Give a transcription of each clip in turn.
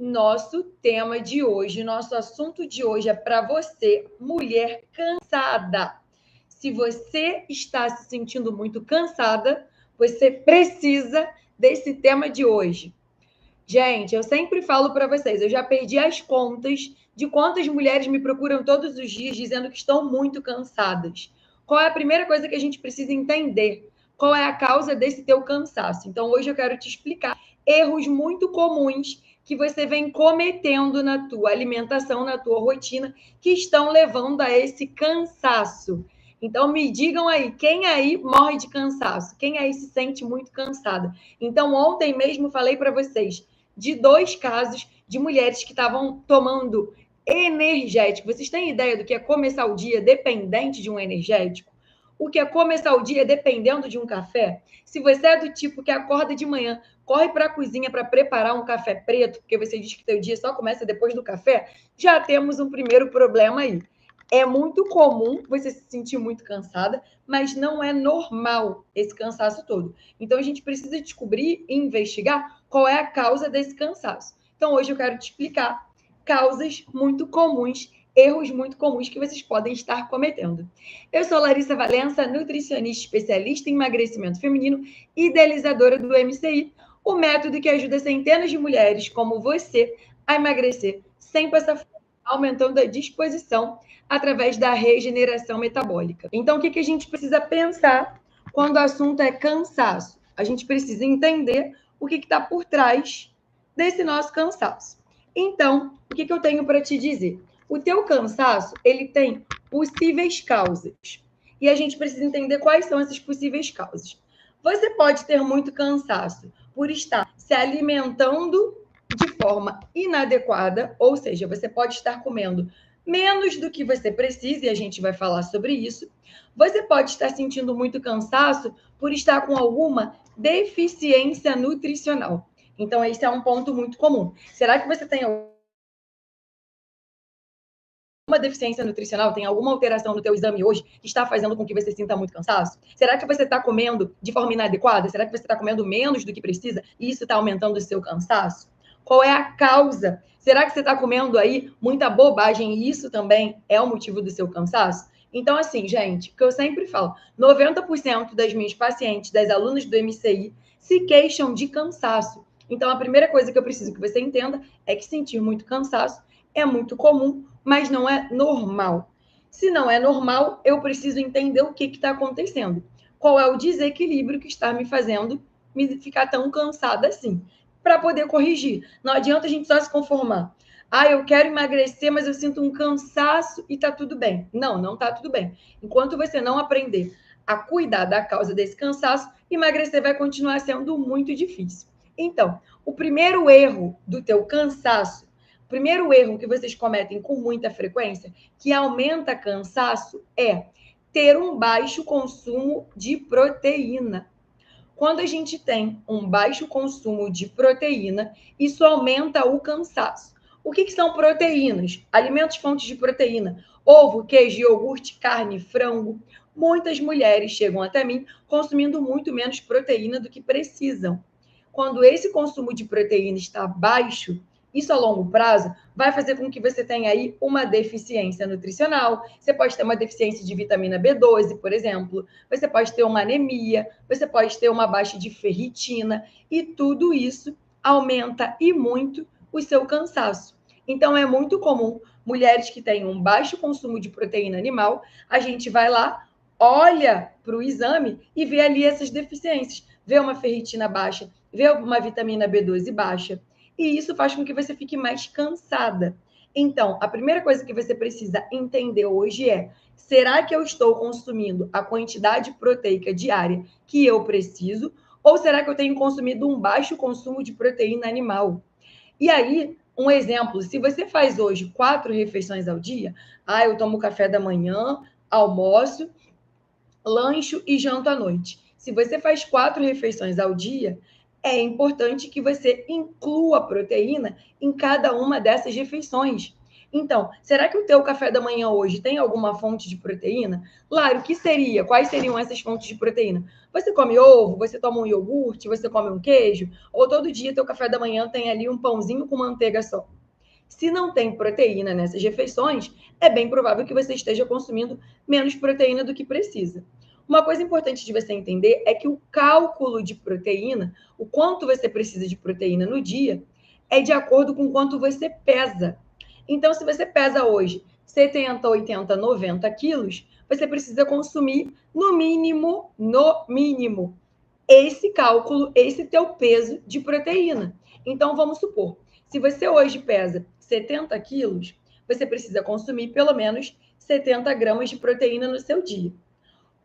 Nosso tema de hoje, nosso assunto de hoje é para você, mulher cansada. Se você está se sentindo muito cansada, você precisa desse tema de hoje. Gente, eu sempre falo para vocês, eu já perdi as contas de quantas mulheres me procuram todos os dias dizendo que estão muito cansadas. Qual é a primeira coisa que a gente precisa entender? Qual é a causa desse teu cansaço? Então, hoje eu quero te explicar erros muito comuns que você vem cometendo na tua alimentação, na tua rotina, que estão levando a esse cansaço. Então, me digam aí, quem aí morre de cansaço? Quem aí se sente muito cansada? Então, ontem mesmo falei para vocês de 2 casos de mulheres que estavam tomando energético. Vocês têm ideia do que é começar o dia dependente de um energético? O que é começar o dia dependendo de um café? Se você é do tipo que acorda de manhã, corre para a cozinha para preparar um café preto, porque você diz que teu dia só começa depois do café, já temos um primeiro problema aí. É muito comum você se sentir muito cansada, mas não é normal esse cansaço todo. Então, a gente precisa descobrir e investigar qual é a causa desse cansaço. Então, hoje eu quero te explicar causas muito comuns, erros muito comuns que vocês podem estar cometendo. Eu sou Larissa Valença, nutricionista especialista em emagrecimento feminino, idealizadora do MCI, o método que ajuda centenas de mulheres como você a emagrecer sem passar fome, aumentando a disposição através da regeneração metabólica. Então, o que a gente precisa pensar quando o assunto é cansaço? A gente precisa entender o que está por trás desse nosso cansaço. Então, o que eu tenho para te dizer? O teu cansaço, ele tem possíveis causas. E a gente precisa entender quais são essas possíveis causas. Você pode ter muito cansaço por estar se alimentando de forma inadequada, ou seja, você pode estar comendo menos do que você precisa, e a gente vai falar sobre isso. Você pode estar sentindo muito cansaço por estar com alguma deficiência nutricional. Então, esse é um ponto muito comum. Será que você tem alguma deficiência nutricional? Tem alguma alteração no teu exame hoje que está fazendo com que você sinta muito cansaço? Será que você está comendo de forma inadequada? Será que você está comendo menos do que precisa e isso está aumentando o seu cansaço? Qual é a causa? Será que você está comendo aí muita bobagem e isso também é o motivo do seu cansaço? Então, assim, gente, o que eu sempre falo, 90% das minhas pacientes, das alunas do MCI, se queixam de cansaço. Então, a primeira coisa que eu preciso que você entenda é que sentir muito cansaço é muito comum, mas não é normal. Se não é normal, eu preciso entender o que está acontecendo. Qual é o desequilíbrio que está me fazendo me ficar tão cansada assim? Para poder corrigir. Não adianta a gente só se conformar. Ah, eu quero emagrecer, mas eu sinto um cansaço e tá tudo bem. Não, não tá tudo bem. Enquanto você não aprender a cuidar da causa desse cansaço, emagrecer vai continuar sendo muito difícil. Então, o primeiro erro do teu cansaço, o primeiro erro que vocês cometem com muita frequência, que aumenta cansaço, é ter um baixo consumo de proteína. Quando a gente tem um baixo consumo de proteína, isso aumenta o cansaço. O que são proteínas? Alimentos fontes de proteína: ovo, queijo, iogurte, carne, frango. Muitas mulheres chegam até mim consumindo muito menos proteína do que precisam. Quando esse consumo de proteína está baixo, isso a longo prazo vai fazer com que você tenha aí uma deficiência nutricional. Você pode ter uma deficiência de vitamina B12, por exemplo. Você pode ter uma anemia, você pode ter uma baixa de ferritina. E tudo isso aumenta e muito o seu cansaço. Então, é muito comum mulheres que têm um baixo consumo de proteína animal, a gente vai lá, olha para o exame e vê ali essas deficiências. Vê uma ferritina baixa, vê uma vitamina B12 baixa. E isso faz com que você fique mais cansada. Então, a primeira coisa que você precisa entender hoje é: será que eu estou consumindo a quantidade proteica diária que eu preciso? Ou será que eu tenho consumido um baixo consumo de proteína animal? E aí, um exemplo, se você faz hoje 4 refeições ao dia, eu tomo café da manhã, almoço, lancho e janto à noite. Se você faz 4 refeições ao dia, é importante que você inclua proteína em cada uma dessas refeições. Então, será que o teu café da manhã hoje tem alguma fonte de proteína? Claro, o que seria? Quais seriam essas fontes de proteína? Você come ovo, você toma um iogurte, você come um queijo, ou todo dia teu café da manhã tem ali um pãozinho com manteiga só? Se não tem proteína nessas refeições, é bem provável que você esteja consumindo menos proteína do que precisa. Uma coisa importante de você entender é que o cálculo de proteína, o quanto você precisa de proteína no dia, é de acordo com quanto você pesa. Então, se você pesa hoje 70, 80, 90 quilos, você precisa consumir no mínimo, esse cálculo, esse teu peso de proteína. Então, vamos supor, se você hoje pesa 70 quilos, você precisa consumir pelo menos 70 gramas de proteína no seu dia.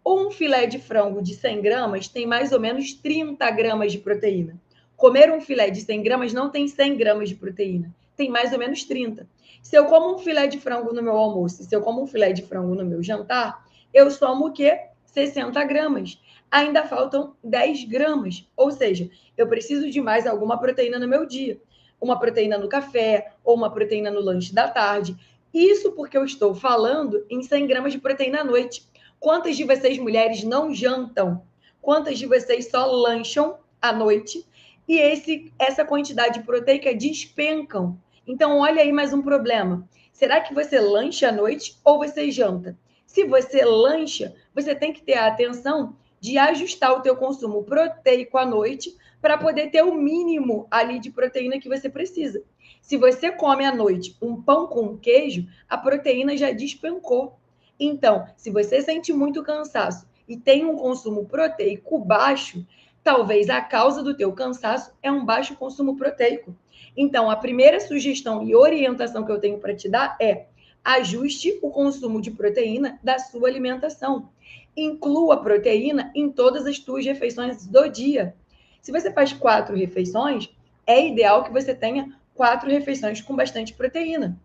Um filé de frango de 100 gramas tem mais ou menos 30 gramas de proteína. Comer um filé de 100 gramas não tem 100 gramas de proteína, tem mais ou menos 30. Se eu como um filé de frango no meu almoço, se eu como um filé de frango no meu jantar, eu somo o quê? 60 gramas. Ainda faltam 10 gramas. Ou seja, eu preciso de mais alguma proteína no meu dia. Uma proteína no café ou uma proteína no lanche da tarde. Isso porque eu estou falando em 100 gramas de proteína à noite. Quantas de vocês, mulheres, não jantam? Quantas de vocês só lancham à noite? E essa quantidade proteica despencam. Então, olha aí mais um problema. Será que você lancha à noite ou você janta? Se você lancha, você tem que ter a atenção de ajustar o teu consumo proteico à noite para poder ter o mínimo ali de proteína que você precisa. Se você come à noite um pão com queijo, a proteína já despencou. Então, se você sente muito cansaço e tem um consumo proteico baixo, talvez a causa do teu cansaço é um baixo consumo proteico. Então, a primeira sugestão e orientação que eu tenho para te dar é: ajuste o consumo de proteína da sua alimentação. Inclua proteína em todas as tuas refeições do dia. Se você faz 4 refeições, é ideal que você tenha 4 refeições com bastante proteína.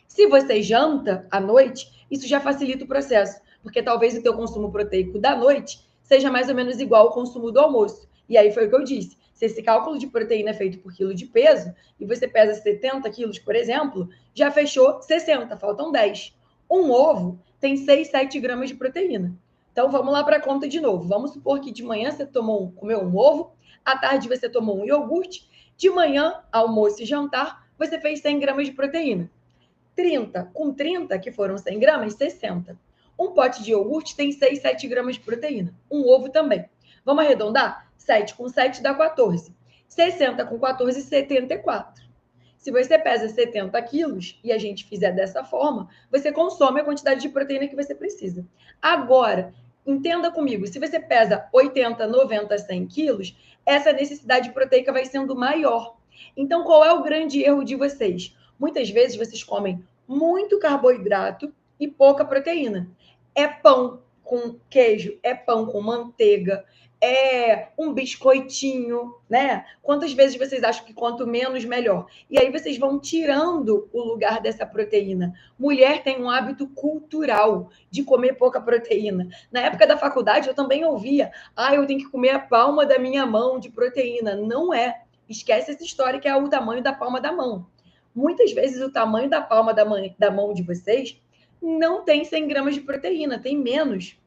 Se você janta à noite, isso já facilita o processo, porque talvez o teu consumo proteico da noite seja mais ou menos igual ao consumo do almoço. E aí foi o que eu disse. Se esse cálculo de proteína é feito por quilo de peso, e você pesa 70 quilos, por exemplo, já fechou 60, faltam 10. Um ovo tem 6, 7 gramas de proteína. Então vamos lá para a conta de novo. Vamos supor que de manhã você comeu um ovo, à tarde você tomou um iogurte, de manhã, almoço e jantar, você fez 100 gramas de proteína. 30. Com 30, que foram 100 gramas, 60. Um pote de iogurte tem 6, 7 gramas de proteína. Um ovo também. Vamos arredondar? 7 com 7 dá 14. 60 com 14, 74. Se você pesa 70 quilos e a gente fizer dessa forma, você consome a quantidade de proteína que você precisa. Agora, entenda comigo, se você pesa 80, 90, 100 quilos, essa necessidade proteica vai sendo maior. Então, qual é o grande erro de vocês? Muitas vezes vocês comem muito carboidrato e pouca proteína. É pão com queijo, é pão com manteiga, é um biscoitinho, né? Quantas vezes vocês acham que quanto menos, melhor? E aí vocês vão tirando o lugar dessa proteína. Mulher tem um hábito cultural de comer pouca proteína. Na época da faculdade, eu também ouvia: eu tenho que comer a palma da minha mão de proteína. Não é. Esquece essa história que é o tamanho da palma da mão. Muitas vezes o tamanho da palma da mão de vocês não tem 100 gramas de proteína, tem menos.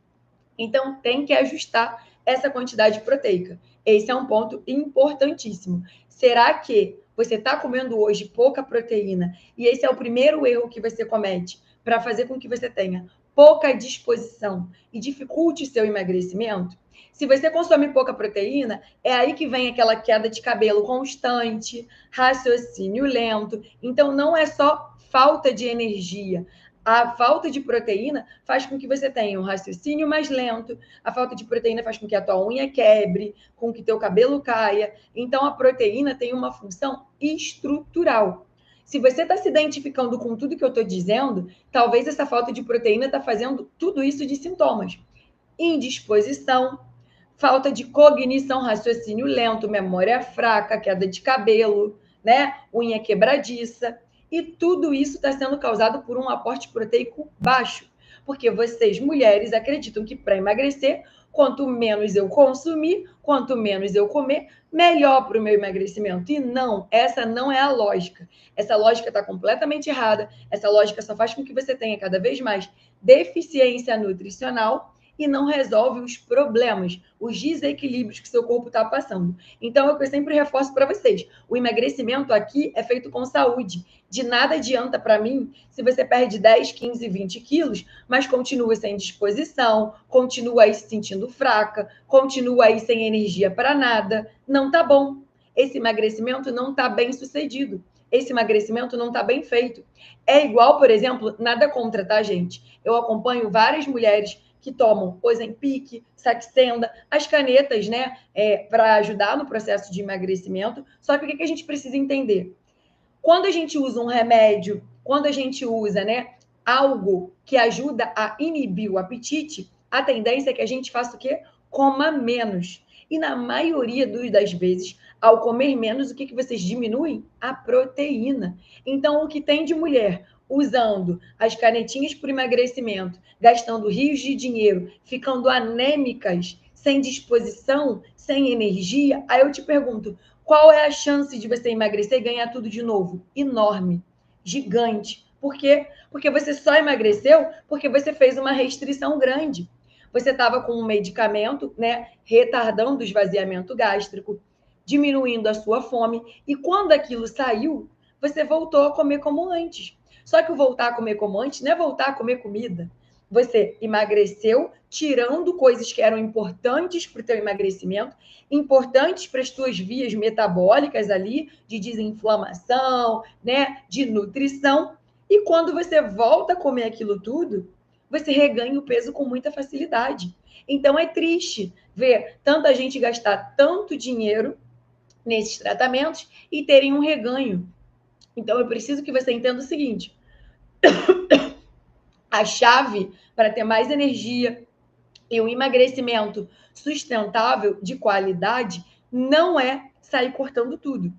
Então, tem que ajustar essa quantidade proteica. Esse é um ponto importantíssimo. Será que você está comendo hoje pouca proteína e esse é o primeiro erro que você comete para fazer com que você tenha pouca disposição e dificulte seu emagrecimento? Se você consome pouca proteína, é aí que vem aquela queda de cabelo constante, raciocínio lento. Então, não é só falta de energia. A falta de proteína faz com que você tenha um raciocínio mais lento. A falta de proteína faz com que a tua unha quebre, com que teu cabelo caia. Então, a proteína tem uma função estrutural. Se você está se identificando com tudo que eu estou dizendo, talvez essa falta de proteína está fazendo tudo isso de sintomas. Indisposição, falta de cognição, raciocínio lento, memória fraca, queda de cabelo, né? Unha quebradiça. E tudo isso está sendo causado por um aporte proteico baixo. Porque vocês, mulheres, acreditam que para emagrecer, Quanto menos eu consumir, quanto menos eu comer, melhor para o meu emagrecimento. E não, essa não é a lógica. Essa lógica está completamente errada. Essa lógica só faz com que você tenha cada vez mais deficiência nutricional e não resolve os problemas, os desequilíbrios que seu corpo está passando. Então, é o que eu sempre reforço para vocês. O emagrecimento aqui é feito com saúde. De nada adianta para mim se você perde 10, 15, 20 quilos, mas continua sem disposição, continua aí se sentindo fraca, continua aí sem energia para nada. Não tá bom. Esse emagrecimento não está bem sucedido. Esse emagrecimento não está bem feito. É igual, por exemplo, nada contra, tá, gente? Eu acompanho várias mulheres que tomam Ozempic, Saxenda, as canetas, né, para ajudar no processo de emagrecimento. Só que o que a gente precisa entender? Quando a gente usa um remédio, quando a gente usa, né, algo que ajuda a inibir o apetite, a tendência é que a gente faça o quê? Coma menos. E na maioria das vezes, ao comer menos, o que vocês diminuem? A proteína. Então, o que tem de mulher usando as canetinhas para emagrecimento, gastando rios de dinheiro, ficando anêmicas, sem disposição, sem energia, aí eu te pergunto, qual é a chance de você emagrecer e ganhar tudo de novo? Enorme, gigante. Por quê? Porque você só emagreceu porque você fez uma restrição grande. Você estava com um medicamento, né, retardando o esvaziamento gástrico, diminuindo a sua fome, e quando aquilo saiu, você voltou a comer como antes. Só que o voltar a comer como antes não é voltar a comer comida. Você emagreceu, tirando coisas que eram importantes para o teu emagrecimento, importantes para as tuas vias metabólicas ali, de desinflamação, né, de nutrição. E quando você volta a comer aquilo tudo, você reganha o peso com muita facilidade. Então é triste ver tanta gente gastar tanto dinheiro nesses tratamentos e terem um reganho. Então eu preciso que você entenda o seguinte: a chave para ter mais energia e um emagrecimento sustentável, de qualidade, não é sair cortando tudo.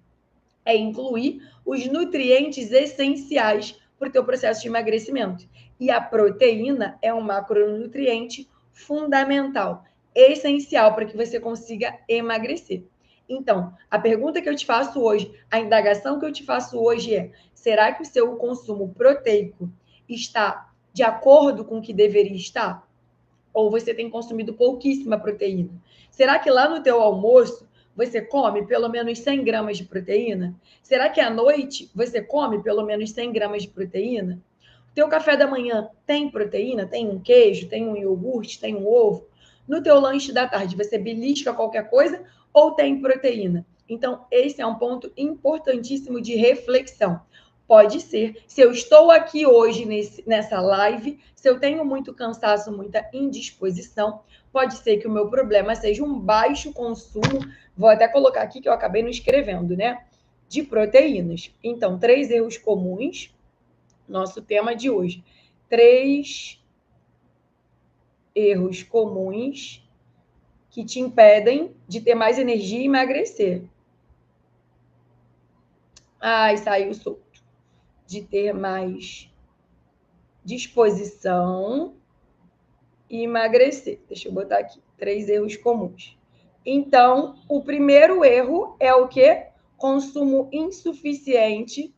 É incluir os nutrientes essenciais para o teu processo de emagrecimento. E a proteína é um macronutriente fundamental, essencial para que você consiga emagrecer. Então, a pergunta que eu te faço hoje, a indagação que eu te faço hoje é: será que o seu consumo proteico está de acordo com o que deveria estar? Ou você tem consumido pouquíssima proteína? Será que lá no teu almoço você come pelo menos 100 gramas de proteína? Será que à noite você come pelo menos 100 gramas de proteína? O teu café da manhã tem proteína? Tem um queijo, tem um iogurte, tem um ovo? No teu lanche da tarde você belisca qualquer coisa ou tem proteína? Então, esse é um ponto importantíssimo de reflexão. Pode ser, se eu estou aqui hoje nessa live, se eu tenho muito cansaço, muita indisposição, pode ser que o meu problema seja um baixo consumo, vou até colocar aqui que eu acabei não escrevendo, né? De proteínas. Então, 3 erros comuns, nosso tema de hoje. 3 erros comuns que te impedem de ter mais energia e emagrecer. Ai, saiu solto. De ter mais disposição e emagrecer. Deixa eu botar aqui, 3 erros comuns. Então, o primeiro erro é o quê? Consumo insuficiente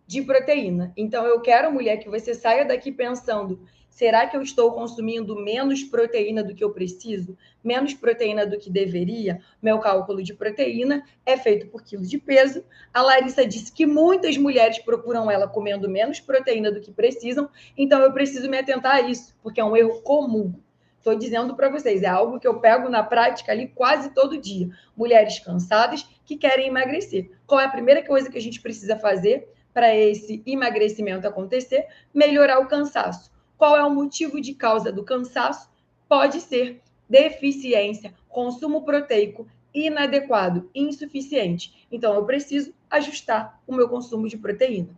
de proteína. Então, eu quero, mulher, que você saia daqui pensando: será que eu estou consumindo menos proteína do que eu preciso? Menos proteína do que deveria? Meu cálculo de proteína é feito por quilo de peso. A Larissa disse que muitas mulheres procuram ela comendo menos proteína do que precisam, então eu preciso me atentar a isso, porque é um erro comum. Estou dizendo para vocês, é algo que eu pego na prática ali quase todo dia. Mulheres cansadas que querem emagrecer. Qual é a primeira coisa que a gente precisa fazer para esse emagrecimento acontecer? Melhorar o cansaço. Qual é o motivo de causa do cansaço? Pode ser deficiência, consumo proteico inadequado, insuficiente. Então, eu preciso ajustar o meu consumo de proteína.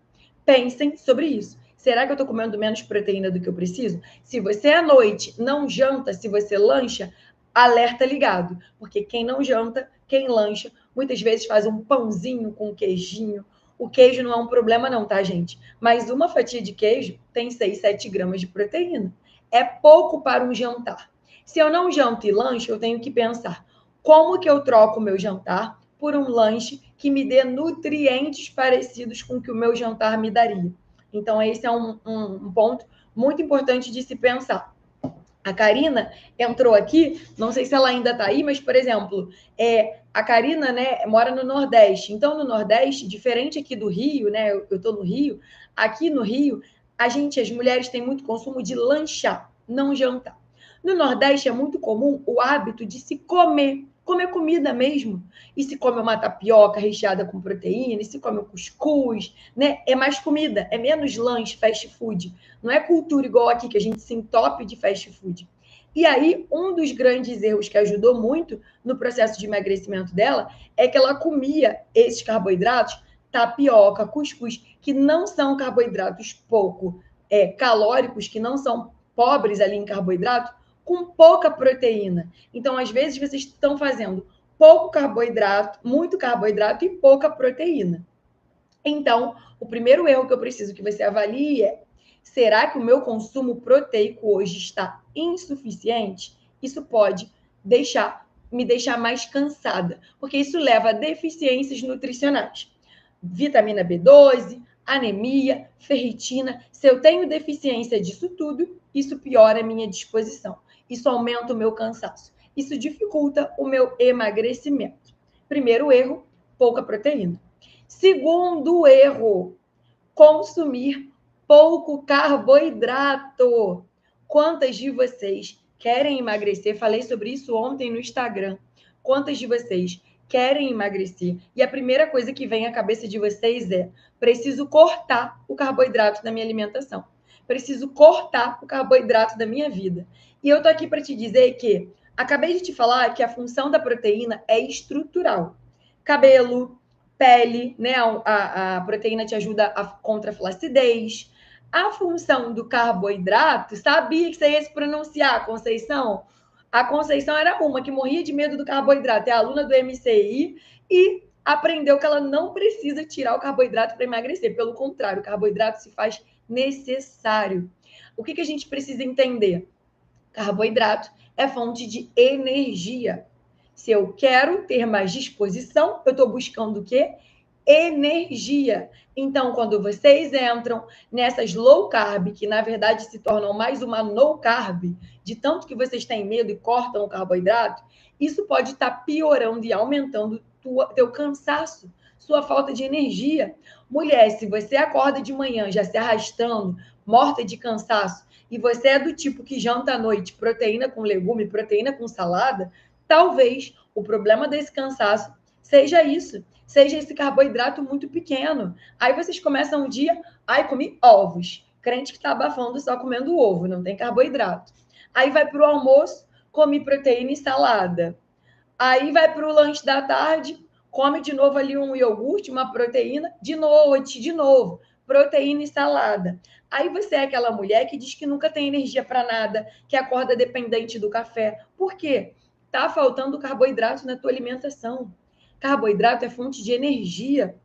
Pensem sobre isso. Será que eu estou comendo menos proteína do que eu preciso? Se você à noite não janta, se você lancha, alerta ligado. Porque quem não janta, quem lancha, muitas vezes faz um pãozinho com queijinho. O queijo não é um problema não, tá, gente? Mas uma fatia de queijo tem 6, 7 gramas de proteína. É pouco para um jantar. Se eu não janto e lanche, eu tenho que pensar como que eu troco o meu jantar por um lanche que me dê nutrientes parecidos com o que o meu jantar me daria. Então, esse é um ponto muito importante de se pensar. A Karina entrou aqui, não sei se ela ainda está aí, mas, por exemplo, a Karina, né, mora no Nordeste. Então, no Nordeste, diferente aqui do Rio, né, eu estou no Rio, aqui no Rio, as mulheres têm muito consumo de lanchar, não jantar. No Nordeste é muito comum o hábito de se comer comida mesmo. E se come uma tapioca recheada com proteína, e se come um cuscuz, né? É mais comida, é menos lanche, fast food. Não é cultura igual aqui, que a gente se entope de fast food. E aí, um dos grandes erros que ajudou muito no processo de emagrecimento dela é que ela comia esses carboidratos, tapioca, cuscuz, que não são carboidratos pouco calóricos, que não são pobres ali em carboidrato, com pouca proteína. Então, às vezes, vocês estão fazendo pouco carboidrato, muito carboidrato e pouca proteína. Então, o primeiro erro que eu preciso que você avalie é: será que o meu consumo proteico hoje está insuficiente? Isso pode me deixar mais cansada, porque isso leva a deficiências nutricionais. Vitamina B12, anemia, ferritina. Se eu tenho deficiência disso tudo, isso piora a minha disposição. Isso aumenta o meu cansaço. Isso dificulta o meu emagrecimento. Primeiro erro, pouca proteína. Segundo erro, consumir pouco carboidrato. Quantas de vocês querem emagrecer? Falei sobre isso ontem no Instagram. Quantas de vocês querem emagrecer? E a primeira coisa que vem à cabeça de vocês é: preciso cortar o carboidrato da minha alimentação. Preciso cortar o carboidrato da minha vida. E eu tô aqui para te dizer que acabei de te falar que a função da proteína é estrutural. Cabelo, pele, né? A proteína te ajuda contra a flacidez. A função do carboidrato, sabia que você ia se pronunciar, Conceição? A Conceição era uma que morria de medo do carboidrato, é aluna do MCI e aprendeu que ela não precisa tirar o carboidrato para emagrecer. Pelo contrário, o carboidrato se faz necessário. O que a gente precisa entender? Carboidrato é fonte de energia. Se eu quero ter mais disposição, eu estou buscando o quê? Energia. Então, quando vocês entram nessas low carb, que na verdade se tornam mais uma no carb, de tanto que vocês têm medo e cortam o carboidrato, isso pode estar piorando e aumentando teu cansaço, sua falta de energia. Mulher, se você acorda de manhã já se arrastando, morta de cansaço, e você é do tipo que janta à noite proteína com legume, proteína com salada, talvez o problema desse cansaço seja isso, seja esse carboidrato muito pequeno. Aí vocês começam o dia, comi ovos. Crente que está abafando só comendo ovo, não tem carboidrato. Aí vai para o almoço, come proteína e salada. Aí vai para o lanche da tarde, come de novo ali um iogurte, uma proteína, de noite, de novo, proteína e salada. Aí você é aquela mulher que diz que nunca tem energia para nada, que acorda dependente do café. Por quê? Tá faltando carboidrato na tua alimentação. Carboidrato é fonte de energia.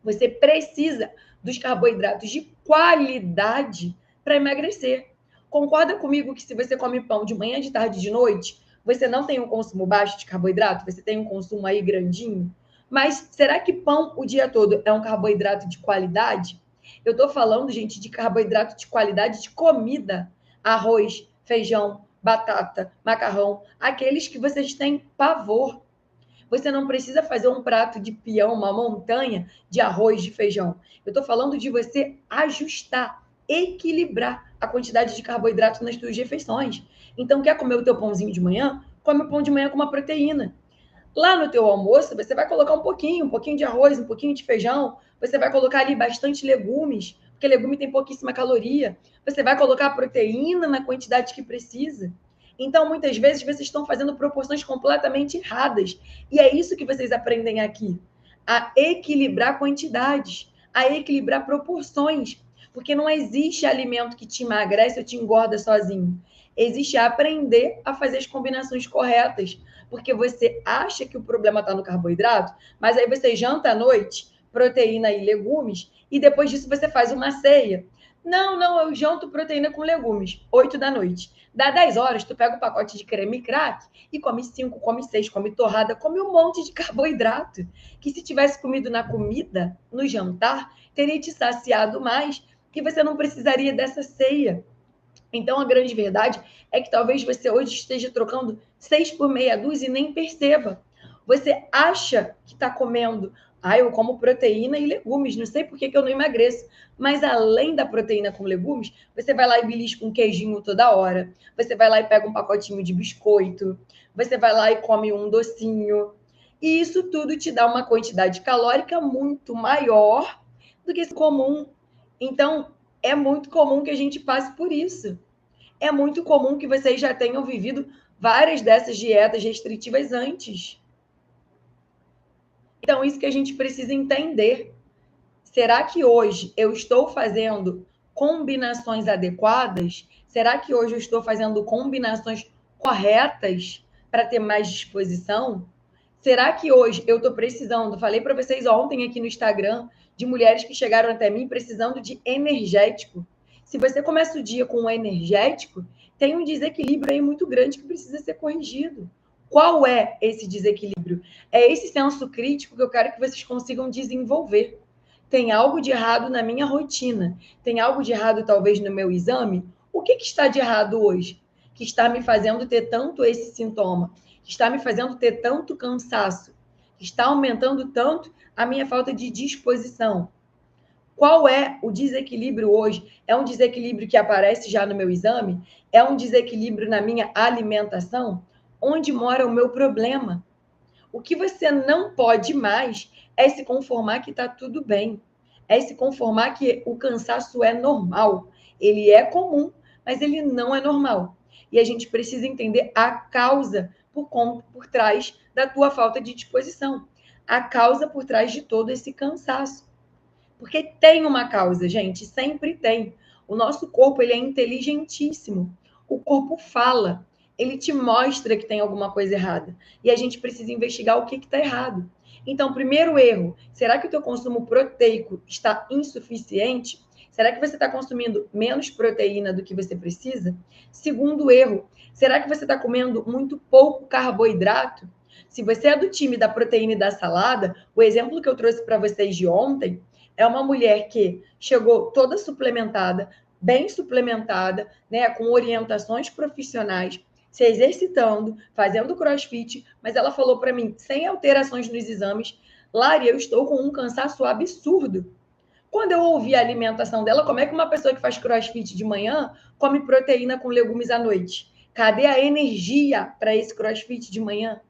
Você precisa dos carboidratos de qualidade para emagrecer. Concorda comigo que se você come pão de manhã, de tarde e de noite, você não tem um consumo baixo de carboidrato? Você tem um consumo aí grandinho? Mas será que pão o dia todo é um carboidrato de qualidade? Eu estou falando, gente, de carboidrato de qualidade de comida. Arroz, feijão, batata, macarrão, aqueles que vocês têm pavor. Você não precisa fazer um prato de peão, uma montanha de arroz, de feijão. Eu estou falando de você ajustar, equilibrar a quantidade de carboidrato nas suas refeições. Então, quer comer o teu pãozinho de manhã? Come o pão de manhã com uma proteína. Lá no teu almoço, você vai colocar um pouquinho de arroz, um pouquinho de feijão. Você vai colocar ali bastante legumes, porque legume tem pouquíssima caloria. Você vai colocar proteína na quantidade que precisa. Então, muitas vezes, vocês estão fazendo proporções completamente erradas. E é isso que vocês aprendem aqui. A equilibrar quantidades, a equilibrar proporções. Porque não existe alimento que te emagrece ou te engorda sozinho. Existe aprender a fazer as combinações corretas. Porque você acha que o problema está no carboidrato, mas aí você janta à noite, proteína e legumes, e depois disso você faz uma ceia. Não, não, eu janto proteína com legumes, 8 da noite. Dá 10 horas, tu pega o pacote de creme crack e come 5, come 6, come torrada, come um monte de carboidrato. Que se tivesse comido na comida, no jantar, teria te saciado mais e você não precisaria dessa ceia. Então, a grande verdade é que talvez você hoje esteja trocando 6 por meia dúzia e nem perceba. Você acha que está comendo, eu como proteína e legumes, não sei por que eu não emagreço. Mas além da proteína com legumes, você vai lá e belisca um queijinho toda hora, você vai lá e pega um pacotinho de biscoito, você vai lá e come um docinho. E isso tudo te dá uma quantidade calórica muito maior do que esse comum. Então, é muito comum que a gente passe por isso. É muito comum que vocês já tenham vivido várias dessas dietas restritivas antes. Então, isso que a gente precisa entender. Será que hoje eu estou fazendo combinações adequadas? Será que hoje eu estou fazendo combinações corretas para ter mais disposição? Será que hoje eu estou precisando? Falei para vocês ontem aqui no Instagram de mulheres que chegaram até mim precisando de energético. Se você começa o dia com um energético, tem um desequilíbrio aí muito grande que precisa ser corrigido. Qual é esse desequilíbrio? É esse senso crítico que eu quero que vocês consigam desenvolver. Tem algo de errado na minha rotina? Tem algo de errado, talvez, no meu exame? O que está de errado hoje? Que está me fazendo ter tanto esse sintoma? Que está me fazendo ter tanto cansaço? Que está aumentando tanto a minha falta de disposição? Qual é o desequilíbrio hoje? É um desequilíbrio que aparece já no meu exame? É um desequilíbrio na minha alimentação? Onde mora o meu problema? O que você não pode mais é se conformar que está tudo bem. É se conformar que o cansaço é normal. Ele é comum, mas ele não é normal. E a gente precisa entender a causa por trás da tua falta de disposição. A causa por trás de todo esse cansaço. Porque tem uma causa, gente, sempre tem. O nosso corpo, ele é inteligentíssimo. O corpo fala, ele te mostra que tem alguma coisa errada. E a gente precisa investigar o que está errado. Então, primeiro erro, será que o teu consumo proteico está insuficiente? Será que você está consumindo menos proteína do que você precisa? Segundo erro, será que você está comendo muito pouco carboidrato? Se você é do time da proteína e da salada, o exemplo que eu trouxe para vocês de ontem, é uma mulher que chegou toda suplementada, bem suplementada, né, com orientações profissionais, se exercitando, fazendo crossfit, mas ela falou para mim, sem alterações nos exames, Lari, eu estou com um cansaço absurdo. Quando eu ouvi a alimentação dela, como é que uma pessoa que faz crossfit de manhã come proteína com legumes à noite? Cadê a energia para esse crossfit de manhã?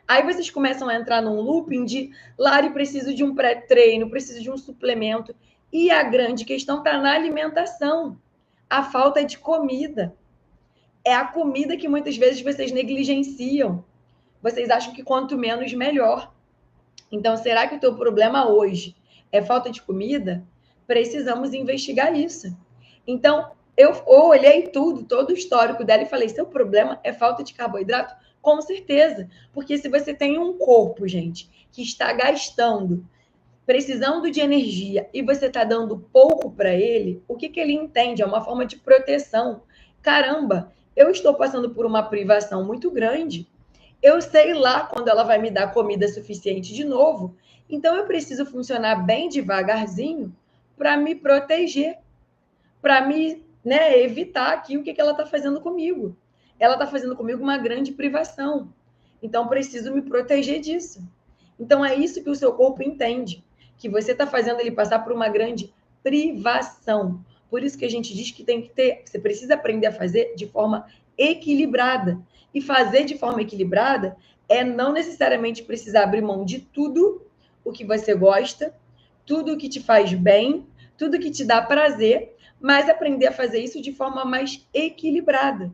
Aí vocês começam a entrar num looping de Lari, preciso de um pré-treino, preciso de um suplemento. E a grande questão está na alimentação. A falta de comida. É a comida que muitas vezes vocês negligenciam. Vocês acham que quanto menos, melhor. Então, será que o teu problema hoje é falta de comida? Precisamos investigar isso. Então, eu olhei tudo, todo o histórico dela e falei: seu problema é falta de carboidrato? Com certeza. Porque se você tem um corpo, gente, que está gastando, precisando de energia e você está dando pouco para ele, o que ele entende? É uma forma de proteção. Caramba, eu estou passando por uma privação muito grande. Eu sei lá quando ela vai me dar comida suficiente de novo. Então eu preciso funcionar bem devagarzinho para me proteger, para me, né, evitar aqui o que ela está fazendo comigo. Ela está fazendo comigo uma grande privação. Então preciso me proteger disso. Então é isso que o seu corpo entende, que você está fazendo ele passar por uma grande privação. Por isso que a gente diz que tem que ter, você precisa aprender a fazer de forma equilibrada. E fazer de forma equilibrada é não necessariamente precisar abrir mão de tudo o que você gosta, tudo o que te faz bem, tudo que te dá prazer, mas aprender a fazer isso de forma mais equilibrada.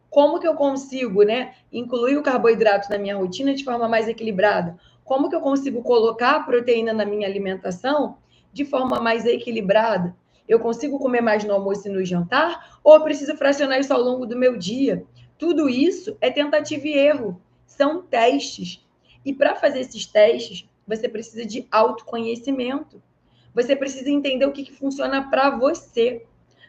Como que eu consigo, né, incluir o carboidrato na minha rotina de forma mais equilibrada? Como que eu consigo colocar a proteína na minha alimentação de forma mais equilibrada? Eu consigo comer mais no almoço e no jantar? Ou eu preciso fracionar isso ao longo do meu dia? Tudo isso é tentativa e erro. São testes. E para fazer esses testes, você precisa de autoconhecimento. Você precisa entender o que funciona para você.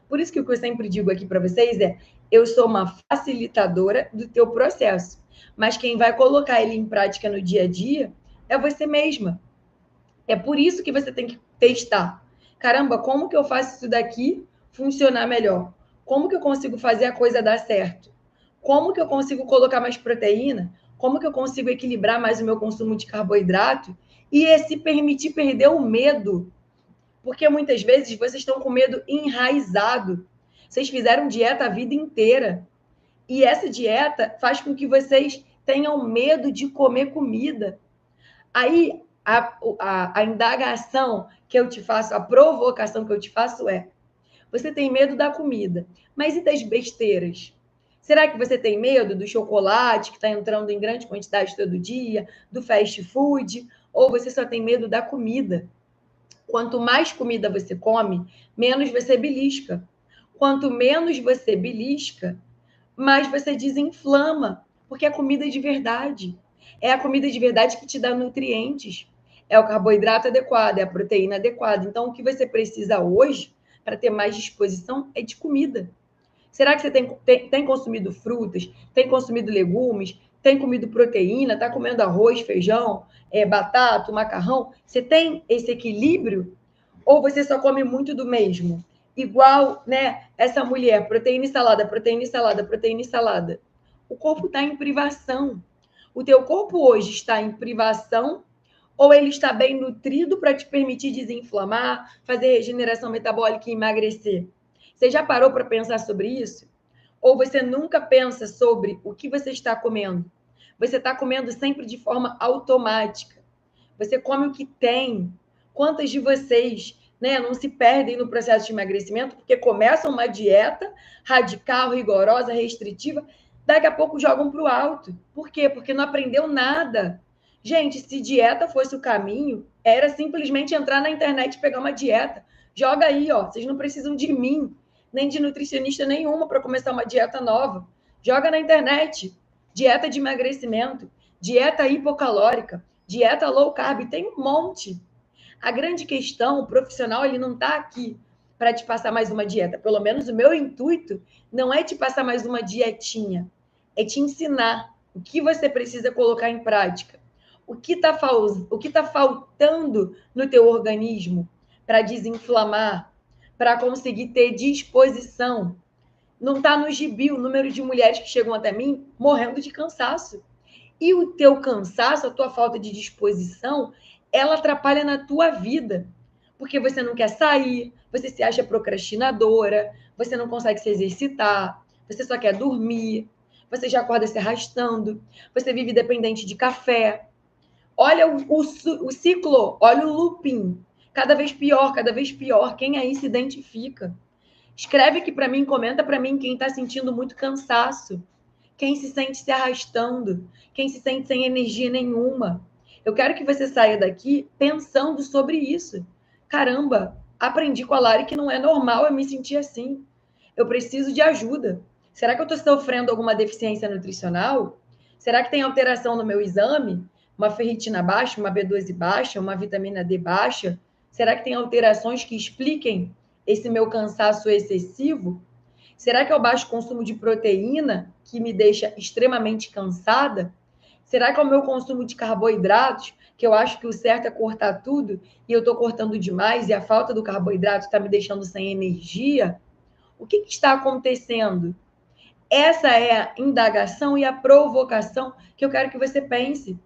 Por isso que o que eu sempre digo aqui para vocês é: eu sou uma facilitadora do teu processo, mas quem vai colocar ele em prática no dia a dia é você mesma. É por isso que você tem que testar. Caramba, como que eu faço isso daqui funcionar melhor? Como que eu consigo fazer a coisa dar certo? Como que eu consigo colocar mais proteína? Como que eu consigo equilibrar mais o meu consumo de carboidrato? E se permitir perder o medo. Porque muitas vezes vocês estão com medo enraizado. Vocês fizeram dieta a vida inteira. E essa dieta faz com que vocês tenham medo de comer comida. Aí, a indagação que eu te faço, a provocação que eu te faço é: você tem medo da comida, mas e das besteiras? Será que você tem medo do chocolate que está entrando em grande quantidade todo dia, do fast food? Ou você só tem medo da comida? Quanto mais comida você come, menos você belisca. Quanto menos você belisca, mais você desinflama, porque é comida de verdade. É a comida de verdade que te dá nutrientes. É o carboidrato adequado, é a proteína adequada. Então, o que você precisa hoje, para ter mais disposição, é de comida. Será que você tem consumido frutas, tem consumido legumes, tem comido proteína, está comendo arroz, feijão, batata, macarrão? Você tem esse equilíbrio? Ou você só come muito do mesmo? Igual, né, essa mulher, proteína e salada, proteína e salada, proteína e salada. O corpo está em privação. O teu corpo hoje está em privação ou ele está bem nutrido para te permitir desinflamar, fazer regeneração metabólica e emagrecer? Você já parou para pensar sobre isso? Ou você nunca pensa sobre o que você está comendo? Você está comendo sempre de forma automática. Você come o que tem. Quantas de vocês, né, não se perdem no processo de emagrecimento porque começam uma dieta radical, rigorosa, restritiva, daqui a pouco jogam para o alto. Por quê? Porque não aprendeu nada. Gente, se dieta fosse o caminho, era simplesmente entrar na internet e pegar uma dieta. Joga aí, ó. Vocês não precisam de mim, nem de nutricionista nenhuma para começar uma dieta nova. Joga na internet. Dieta de emagrecimento, dieta hipocalórica, dieta low carb, tem um monte. A grande questão, o profissional, ele não está aqui para te passar mais uma dieta. Pelo menos o meu intuito não é te passar mais uma dietinha, é te ensinar o que você precisa colocar em prática. O que tá faltando no teu organismo para desinflamar, para conseguir ter disposição. Não está no gibi o número de mulheres que chegam até mim morrendo de cansaço. E o teu cansaço, a tua falta de disposição, ela atrapalha na tua vida. Porque você não quer sair, você se acha procrastinadora, você não consegue se exercitar, você só quer dormir, você já acorda se arrastando, você vive dependente de café. Olha o ciclo, olha o looping. Cada vez pior, cada vez pior. Quem aí se identifica? Escreve aqui para mim, comenta para mim quem está sentindo muito cansaço, quem se sente se arrastando, quem se sente sem energia nenhuma. Eu quero que você saia daqui pensando sobre isso. Caramba, aprendi com a Lari que não é normal eu me sentir assim. Eu preciso de ajuda. Será que eu estou sofrendo alguma deficiência nutricional? Será que tem alteração no meu exame? Uma ferritina baixa, uma B12 baixa, uma vitamina D baixa? Será que tem alterações que expliquem esse meu cansaço excessivo? Será que é o baixo consumo de proteína que me deixa extremamente cansada? Será que é o meu consumo de carboidratos, que eu acho que o certo é cortar tudo e eu estou cortando demais e a falta do carboidrato está me deixando sem energia? O que está acontecendo? Essa é a indagação e a provocação que eu quero que você pense,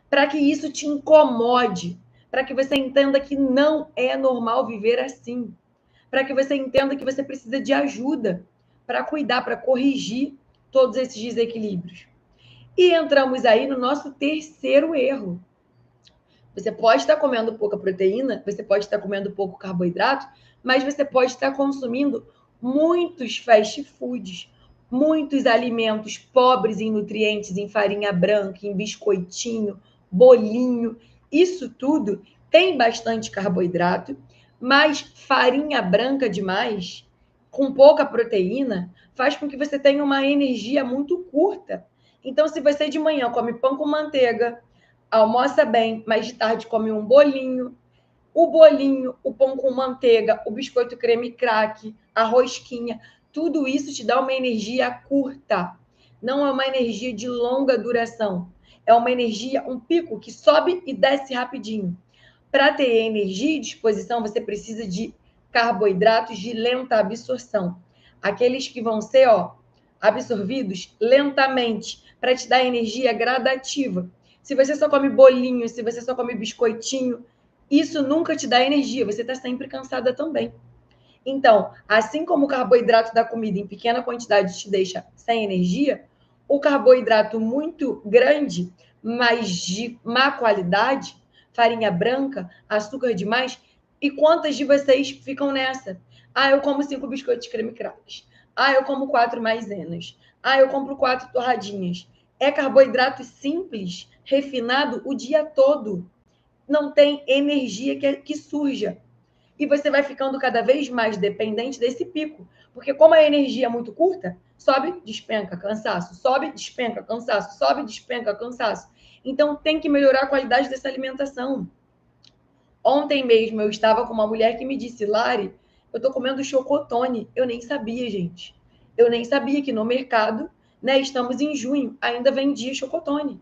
para que isso te incomode, para que você entenda que não é normal viver assim, para que você entenda que você precisa de ajuda para cuidar, para corrigir todos esses desequilíbrios. E entramos aí no nosso terceiro erro. Você pode estar comendo pouca proteína, você pode estar comendo pouco carboidrato, mas você pode estar consumindo muitos fast foods, muitos alimentos pobres em nutrientes, em farinha branca, em biscoitinho, bolinho. Isso tudo tem bastante carboidrato, mas farinha branca demais, com pouca proteína, faz com que você tenha uma energia muito curta. Então, se você de manhã come pão com manteiga, almoça bem, mas de tarde come um bolinho, O bolinho, o pão com manteiga, o biscoito creme crack, a rosquinha, tudo isso te dá uma energia curta. Não é uma energia de longa duração. É uma energia, um pico que sobe e desce rapidinho. Para ter energia e disposição, você precisa de carboidratos de lenta absorção. Aqueles que vão ser, absorvidos lentamente, para te dar energia gradativa. Se você só come bolinho, se você só come biscoitinho, isso nunca te dá energia, você está sempre cansada também. Então, assim como o carboidrato da comida em pequena quantidade te deixa sem energia, o carboidrato muito grande, mas de má qualidade, farinha branca, açúcar demais, e quantas de vocês ficam nessa? Ah, eu como 5 biscoitos creme crackers. Ah, eu como 4 maizenas. Ah, eu compro 4 torradinhas. É carboidrato simples, refinado o dia todo. Não tem energia que surja. E você vai ficando cada vez mais dependente desse pico. Porque como a energia é muito curta, sobe, despenca, cansaço, sobe, despenca, cansaço, sobe, despenca, cansaço. Então tem que melhorar a qualidade dessa alimentação. Ontem mesmo eu estava com uma mulher que me disse, Lari, eu estou comendo chocotone. Eu nem sabia, gente. Eu nem sabia que no mercado, né, estamos em junho, ainda vendia chocotone.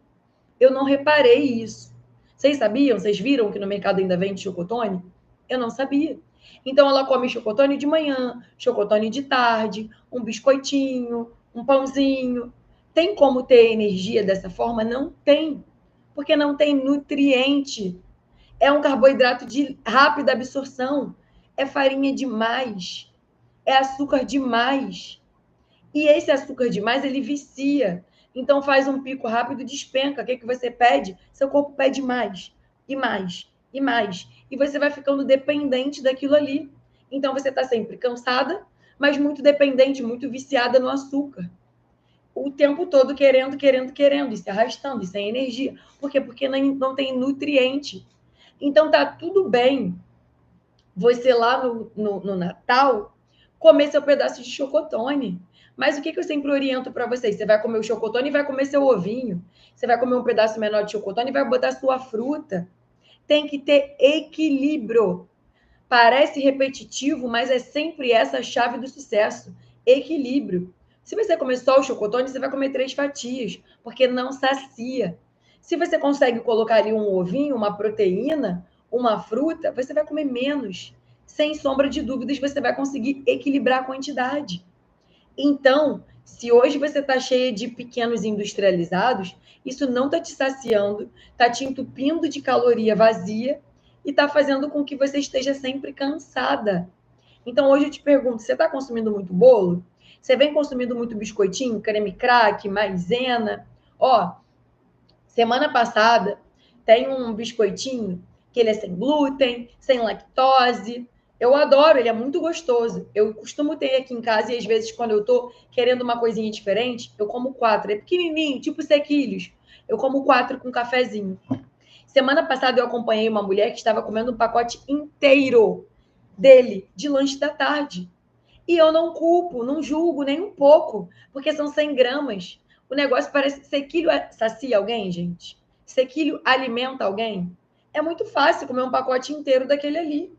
Eu não reparei isso. Vocês sabiam? Vocês viram que no mercado ainda vende chocotone? Eu não sabia. Então ela come chocotone de manhã, chocotone de tarde, um biscoitinho, um pãozinho. Tem como ter energia dessa forma? Não tem, porque não tem nutriente. É um carboidrato de rápida absorção. É farinha demais. É açúcar demais. E esse açúcar demais, ele vicia. Então faz um pico rápido, despenca. O que você pede? Seu corpo pede mais, e mais, e mais. E você vai ficando dependente daquilo ali. Então você está sempre cansada, mas muito dependente, muito viciada no açúcar. O tempo todo querendo, querendo, querendo, e se arrastando, e sem energia. Por quê? Porque não tem nutriente. Então tá tudo bem você lá no Natal comer seu pedaço de chocotone. Mas o que eu sempre oriento para vocês? Você vai comer o chocotone e vai comer seu ovinho. Você vai comer um pedaço menor de chocotone e vai botar sua fruta. Tem que ter equilíbrio. Parece repetitivo, mas é sempre essa a chave do sucesso. Equilíbrio. Se você comer só o chocotone, você vai comer 3 fatias, porque não sacia. Se você consegue colocar ali um ovinho, uma proteína, uma fruta, você vai comer menos. Sem sombra de dúvidas, você vai conseguir equilibrar a quantidade. Então, se hoje você está cheia de pequenos industrializados, isso não está te saciando, está te entupindo de caloria vazia e está fazendo com que você esteja sempre cansada. Então, hoje eu te pergunto, você está consumindo muito bolo? Você vem consumindo muito biscoitinho, creme crack, maisena? Ó, semana passada tem um biscoitinho que ele é sem glúten, sem lactose. Eu adoro, ele é muito gostoso. Eu costumo ter aqui em casa e às vezes quando eu tô querendo uma coisinha diferente, eu como 4. É pequenininho, tipo sequilhos. Eu como 4 com cafezinho. Semana passada eu acompanhei uma mulher que estava comendo um pacote inteiro dele de lanche da tarde. E eu não culpo, não julgo nem um pouco, porque são 100 gramas. O negócio parece. Sequilho sacia alguém, gente? Sequilho alimenta alguém? É muito fácil comer um pacote inteiro daquele ali,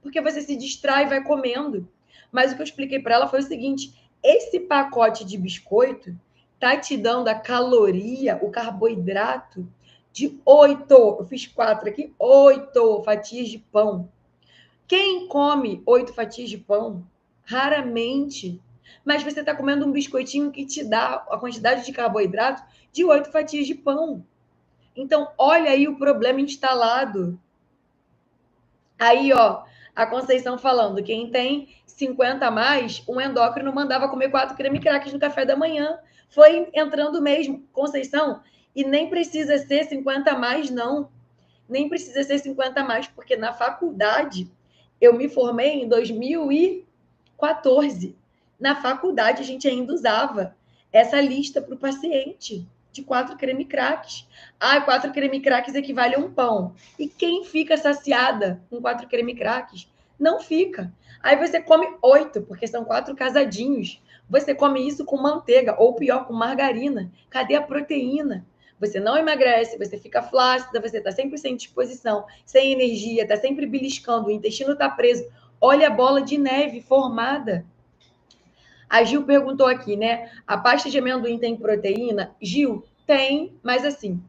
porque você se distrai e vai comendo. Mas o que eu expliquei para ela foi o seguinte: esse pacote de biscoito tá te dando a caloria, o carboidrato de 8. Eu fiz 4 aqui, 8 fatias de pão. Quem come 8 fatias de pão? Raramente. Mas você está comendo um biscoitinho que te dá a quantidade de carboidrato de 8 fatias de pão. Então, olha aí o problema instalado. Aí, ó, a Conceição falando, quem tem 50 a mais, um endócrino mandava comer 4 creme crackers no café da manhã. Foi entrando mesmo, Conceição, e nem precisa ser 50 a mais, não. Nem precisa ser 50 a mais, porque na faculdade eu me formei em 2014. Na faculdade, a gente ainda usava essa lista para o paciente de 4 creme craques. Ah, 4 creme craques equivale a um pão. E quem fica saciada com 4 creme craques? Não fica. Aí você come 8, porque são 4 casadinhos. Você come isso com manteiga, ou pior, com margarina. Cadê a proteína? você não emagrece, você fica flácida, você está sempre sem disposição, sem energia, está sempre beliscando, o intestino está preso. Olha a bola de neve formada. A Gil perguntou aqui, né? A pasta de amendoim tem proteína? Gil, tem, mas assim,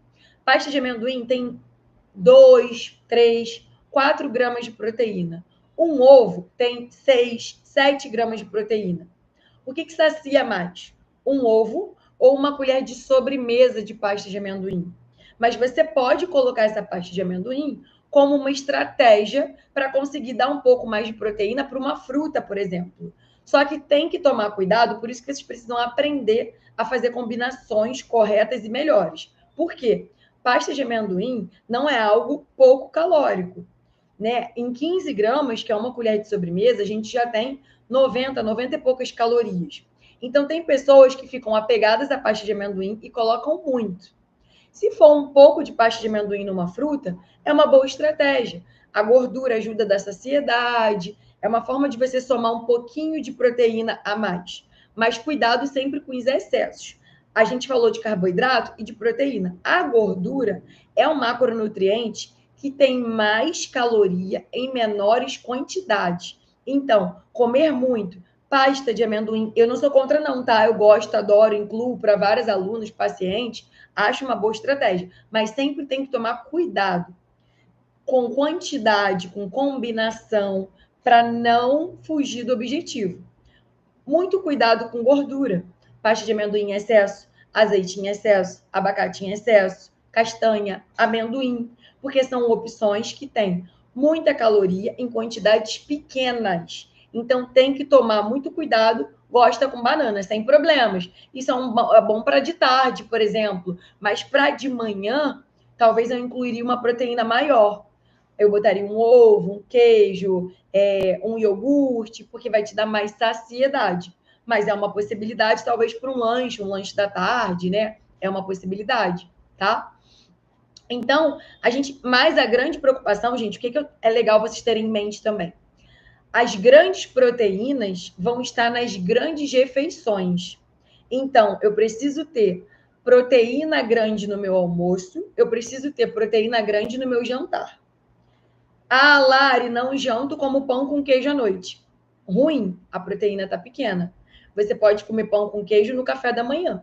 pasta de amendoim tem 2, 3, 4 gramas de proteína. Um ovo tem 6, 7 gramas de proteína. O que sacia mais? Um ovo ou uma colher de sobremesa de pasta de amendoim? Mas você pode colocar essa pasta de amendoim como uma estratégia para conseguir dar um pouco mais de proteína para uma fruta, por exemplo. Só que tem que tomar cuidado, por isso que vocês precisam aprender a fazer combinações corretas e melhores. Por quê? Pasta de amendoim não é algo pouco calórico, né? Em 15 gramas, que é uma colher de sobremesa, a gente já tem 90 e poucas calorias. Então, tem pessoas que ficam apegadas à pasta de amendoim e colocam muito. Se for um pouco de pasta de amendoim numa fruta, é uma boa estratégia. A gordura ajuda da saciedade, é uma forma de você somar um pouquinho de proteína a mais. Mas cuidado sempre com os excessos. A gente falou de carboidrato e de proteína. A gordura é um macronutriente que tem mais caloria em menores quantidades. Então, comer muito pasta de amendoim, eu não sou contra não, tá? Eu gosto, adoro, incluo para vários alunos, pacientes, acho uma boa estratégia. Mas sempre tem que tomar cuidado com quantidade, com combinação, para não fugir do objetivo. Muito cuidado com gordura. Pasta de amendoim em excesso, azeite em excesso, abacate em excesso, castanha, amendoim, porque são opções que têm muita caloria em quantidades pequenas. Então tem que tomar muito cuidado. Gosta com banana, sem problemas. Isso é bom para de tarde, por exemplo. Mas para de manhã, talvez eu incluiria uma proteína maior. Eu botaria um ovo, um queijo, um iogurte, porque vai te dar mais saciedade. Mas é uma possibilidade, talvez, para um lanche da tarde, né? É uma possibilidade, tá? Então, mas a grande preocupação, gente, o que é legal vocês terem em mente também? As grandes proteínas vão estar nas grandes refeições. Então, eu preciso ter proteína grande no meu almoço, eu preciso ter proteína grande no meu jantar. Ah, Lari, não janto como pão com queijo à noite. Ruim, a proteína está pequena. Você pode comer pão com queijo no café da manhã.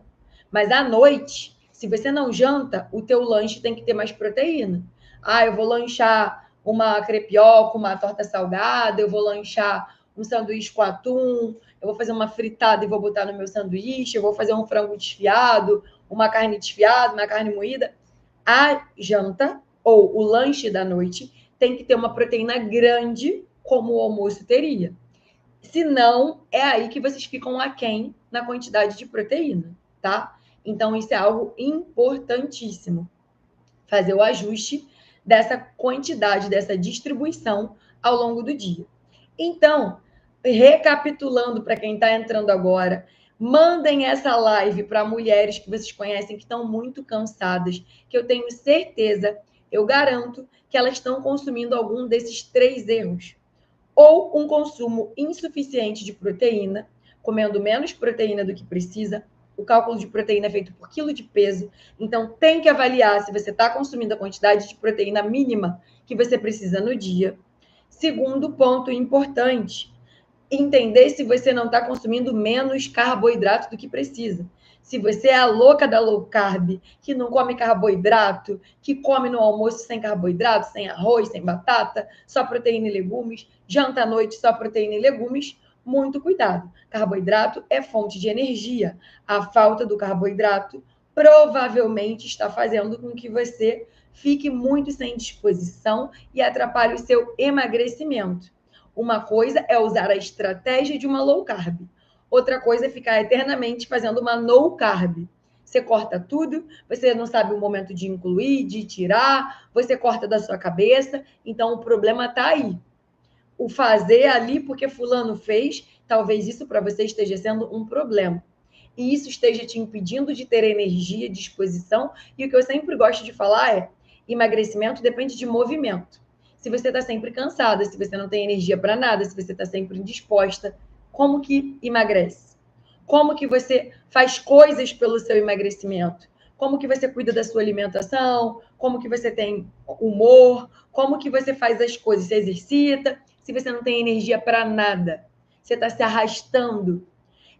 Mas à noite, se você não janta, o teu lanche tem que ter mais proteína. Ah, eu vou lanchar uma crepioca, uma torta salgada, eu vou lanchar um sanduíche com atum, eu vou fazer uma fritada e vou botar no meu sanduíche, eu vou fazer um frango desfiado, uma carne desfiada, uma carne moída. A janta ou o lanche da noite tem que ter uma proteína grande, como o almoço teria. Senão, é aí que vocês ficam aquém na quantidade de proteína, tá? Então, isso é algo importantíssimo. Fazer o ajuste dessa quantidade, dessa distribuição ao longo do dia. Então, recapitulando para quem está entrando agora, mandem essa live para mulheres que vocês conhecem que estão muito cansadas, que eu tenho certeza, eu garanto, que elas estão consumindo algum desses 3 erros. Ou um consumo insuficiente de proteína, comendo menos proteína do que precisa. O cálculo de proteína é feito por quilo de peso. Então, tem que avaliar se você está consumindo a quantidade de proteína mínima que você precisa no dia. Segundo ponto importante, entender se você não está consumindo menos carboidrato do que precisa. Se você é a louca da low carb, que não come carboidrato, que come no almoço sem carboidrato, sem arroz, sem batata, só proteína e legumes, janta à noite só proteína e legumes, muito cuidado. Carboidrato é fonte de energia. A falta do carboidrato provavelmente está fazendo com que você fique muito sem disposição e atrapalhe o seu emagrecimento. Uma coisa é usar a estratégia de uma low carb. Outra coisa é ficar eternamente fazendo uma no carb. Você corta tudo, você não sabe o momento de incluir, de tirar, você corta da sua cabeça. Então, o problema está aí. O fazer ali porque fulano fez, talvez isso para você esteja sendo um problema. E isso esteja te impedindo de ter energia, disposição. E o que eu sempre gosto de falar é: emagrecimento depende de movimento. Se você está sempre cansada, se você não tem energia para nada, se você está sempre indisposta, como que emagrece? Como que você faz coisas pelo seu emagrecimento? como que você cuida da sua alimentação, como que você tem humor, como que você faz as coisas, se exercita, se você não tem energia para nada, você está se arrastando.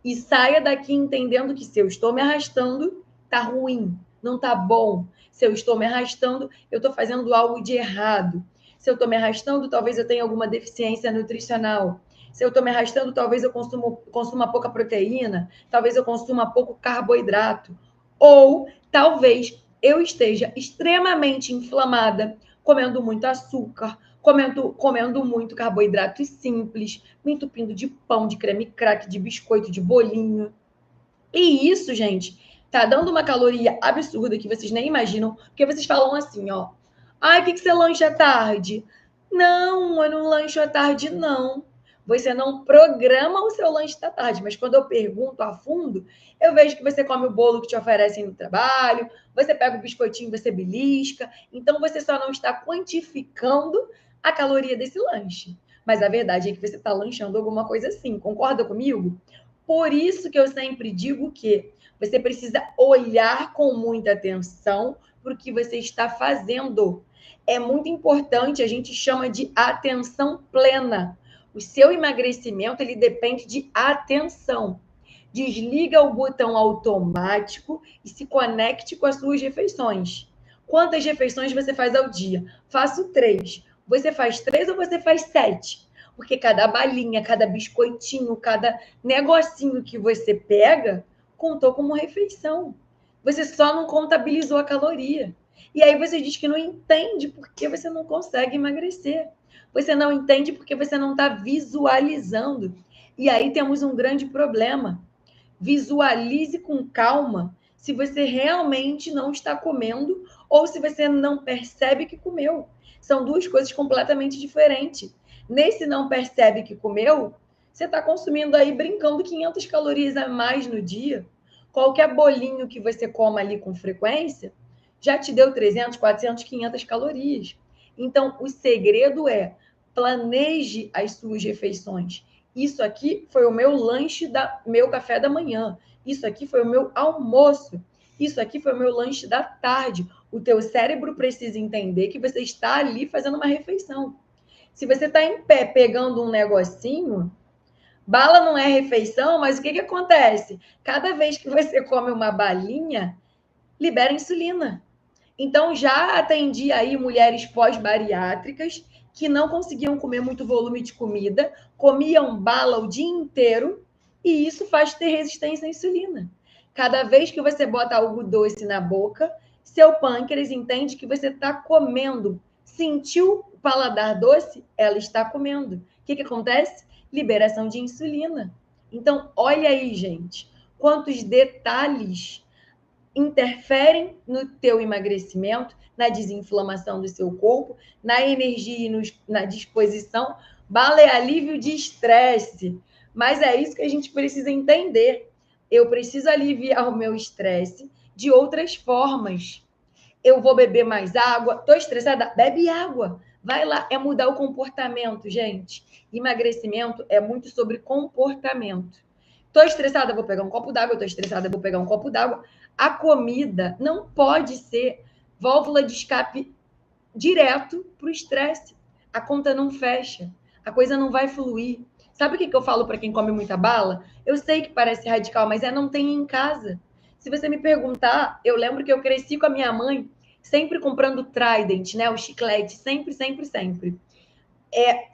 E saia daqui entendendo que se eu estou me arrastando, tá ruim, não tá bom. Se eu estou me arrastando, eu estou fazendo algo de errado. Se eu estou me arrastando, talvez eu tenha alguma deficiência nutricional. Se eu estou me arrastando, talvez eu consuma pouca proteína, talvez eu consuma pouco carboidrato. Ou talvez eu esteja extremamente inflamada, comendo muito açúcar, comendo muito carboidrato simples, me entupindo de pão, de creme crack, de biscoito, de bolinho. E isso, gente, tá dando uma caloria absurda que vocês nem imaginam, porque vocês falam assim, ó. Ai, o que você lancha à tarde? Não, eu não lancho à tarde, não. Você não programa o seu lanche da tarde, mas quando eu pergunto a fundo, eu vejo que você come o bolo que te oferecem no trabalho, você pega o biscoitinho, você belisca. Então, você só não está quantificando a caloria desse lanche. Mas a verdade é que você está lanchando alguma coisa assim. Concorda comigo? Por isso que eu sempre digo que você precisa olhar com muita atenção para o que você está fazendo. É muito importante, a gente chama de atenção plena. O seu emagrecimento, ele depende de atenção. Desliga o botão automático e se conecte com as suas refeições. Quantas refeições você faz ao dia? Faço 3. Você faz 3 ou você faz 7? Porque cada balinha, cada biscoitinho, cada negocinho que você pega, contou como refeição. Você só não contabilizou a caloria. E aí você diz que não entende por que você não consegue emagrecer. Você não entende porque você não está visualizando. E aí temos um grande problema. Visualize com calma se você realmente não está comendo ou se você não percebe que comeu. São duas coisas completamente diferentes. Nesse não percebe que comeu, você está consumindo aí, brincando, 500 calorias a mais no dia. Qualquer bolinho que você coma ali com frequência já te deu 300, 400, 500 calorias. Então, o segredo é planeje as suas refeições. Isso aqui foi o meu lanche, meu café da manhã. Isso aqui foi o meu almoço. Isso aqui foi o meu lanche da tarde. O teu cérebro precisa entender que você está ali fazendo uma refeição. Se você está em pé pegando um negocinho, bala não é refeição, mas o que acontece? Cada vez que você come uma balinha, libera insulina. Então, já atendi aí mulheres pós-bariátricas que não conseguiam comer muito volume de comida, comiam bala o dia inteiro, e isso faz ter resistência à insulina. Cada vez que você bota algo doce na boca, seu pâncreas entende que você está comendo. Sentiu o paladar doce? Ela está comendo. O que acontece? Liberação de insulina. Então, olha aí, gente, quantos detalhes interferem no teu emagrecimento, na desinflamação do seu corpo, na energia e na disposição. Bala é alívio de estresse. Mas é isso que a gente precisa entender. Eu preciso aliviar o meu estresse de outras formas. Eu vou beber mais água. Estou estressada? Bebe água. Vai lá. É mudar o comportamento, gente. Emagrecimento é muito sobre comportamento. Estou estressada, vou pegar um copo d'água. Estou estressada, vou pegar um copo d'água. A comida não pode ser válvula de escape direto para o estresse. A conta não fecha, a coisa não vai fluir. Sabe o que eu falo para quem come muita bala? Eu sei que parece radical, mas não tem em casa. Se você me perguntar, eu lembro que eu cresci com a minha mãe sempre comprando Trident, né? O chiclete, sempre, sempre, sempre.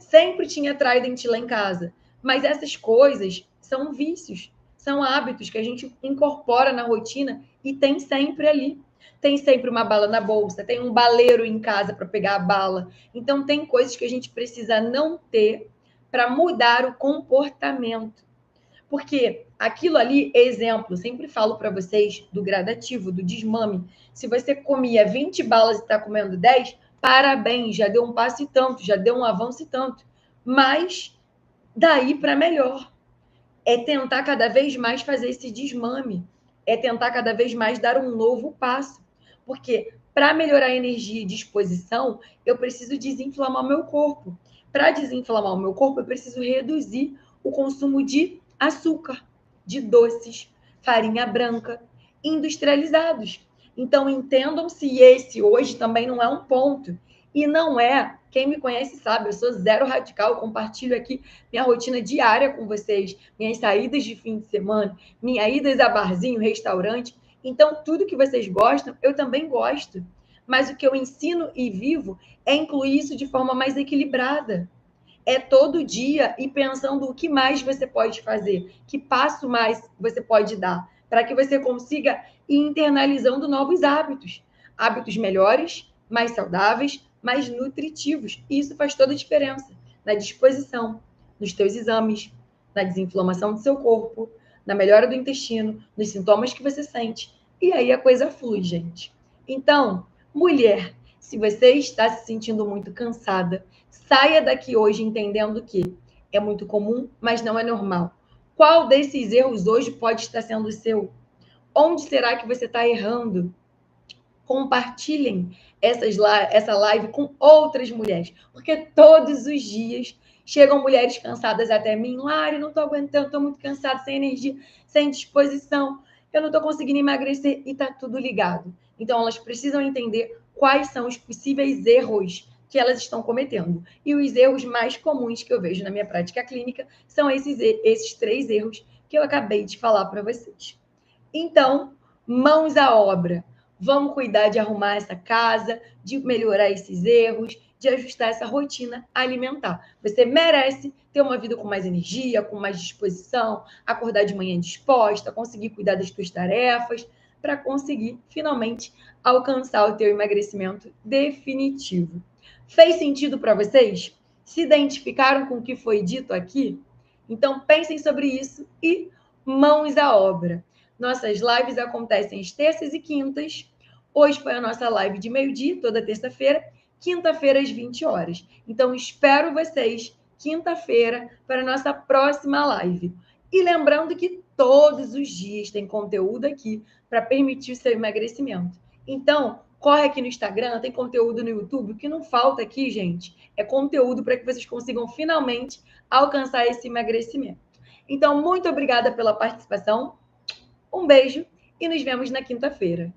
Sempre tinha Trident lá em casa. Mas essas coisas são vícios, são hábitos que a gente incorpora na rotina e tem sempre ali. Tem sempre uma bala na bolsa, tem um baleiro em casa para pegar a bala. Então, tem coisas que a gente precisa não ter para mudar o comportamento. Porque aquilo ali, exemplo, sempre falo para vocês do gradativo, do desmame. Se você comia 20 balas e está comendo 10, parabéns, já deu um passo e tanto, já deu um avanço e tanto. Mas daí para melhor. É tentar cada vez mais fazer esse desmame. É tentar cada vez mais dar um novo passo. Porque para melhorar a energia e disposição, eu preciso desinflamar o meu corpo. Para desinflamar o meu corpo, eu preciso reduzir o consumo de açúcar, de doces, farinha branca, industrializados. Então, entendam se esse hoje também não é um ponto. E não é, quem me conhece sabe, eu sou zero radical, compartilho aqui minha rotina diária com vocês, minhas saídas de fim de semana, minhas idas a barzinho, restaurante. Então, tudo que vocês gostam, eu também gosto. Mas o que eu ensino e vivo é incluir isso de forma mais equilibrada. É todo dia e pensando o que mais você pode fazer, que passo mais você pode dar, para que você consiga ir internalizando novos hábitos. Hábitos melhores, mais saudáveis, mais nutritivos. E isso faz toda a diferença na disposição, nos teus exames, na desinflamação do seu corpo, na melhora do intestino, nos sintomas que você sente. E aí a coisa flui, gente. Então, mulher, se você está se sentindo muito cansada, saia daqui hoje entendendo que é muito comum, mas não é normal. Qual desses erros hoje pode estar sendo o seu? Onde será que você está errando? Compartilhem essa live com outras mulheres, porque todos os dias chegam mulheres cansadas até mim. Lari, não estou aguentando, estou muito cansada, sem energia, sem disposição, eu não estou conseguindo emagrecer e está tudo ligado. Então, elas precisam entender quais são os possíveis erros que elas estão cometendo. E os erros mais comuns que eu vejo na minha prática clínica são esses 3 erros que eu acabei de falar para vocês. Então, mãos à obra. Vamos cuidar de arrumar essa casa, de melhorar esses erros, de ajustar essa rotina alimentar. Você merece ter uma vida com mais energia, com mais disposição, acordar de manhã disposta, conseguir cuidar das suas tarefas, para conseguir finalmente alcançar o teu emagrecimento definitivo. Fez sentido para vocês? Se identificaram com o que foi dito aqui? Então pensem sobre isso e mãos à obra. Nossas lives acontecem às terças e quintas. Hoje foi a nossa live de meio-dia, toda terça-feira, quinta-feira às 20 horas. Então, espero vocês quinta-feira para a nossa próxima live. E lembrando que todos os dias tem conteúdo aqui para permitir o seu emagrecimento. Então, corre aqui no Instagram, tem conteúdo no YouTube. O que não falta aqui, gente, é conteúdo para que vocês consigam finalmente alcançar esse emagrecimento. Então, muito obrigada pela participação. Um beijo e nos vemos na quinta-feira.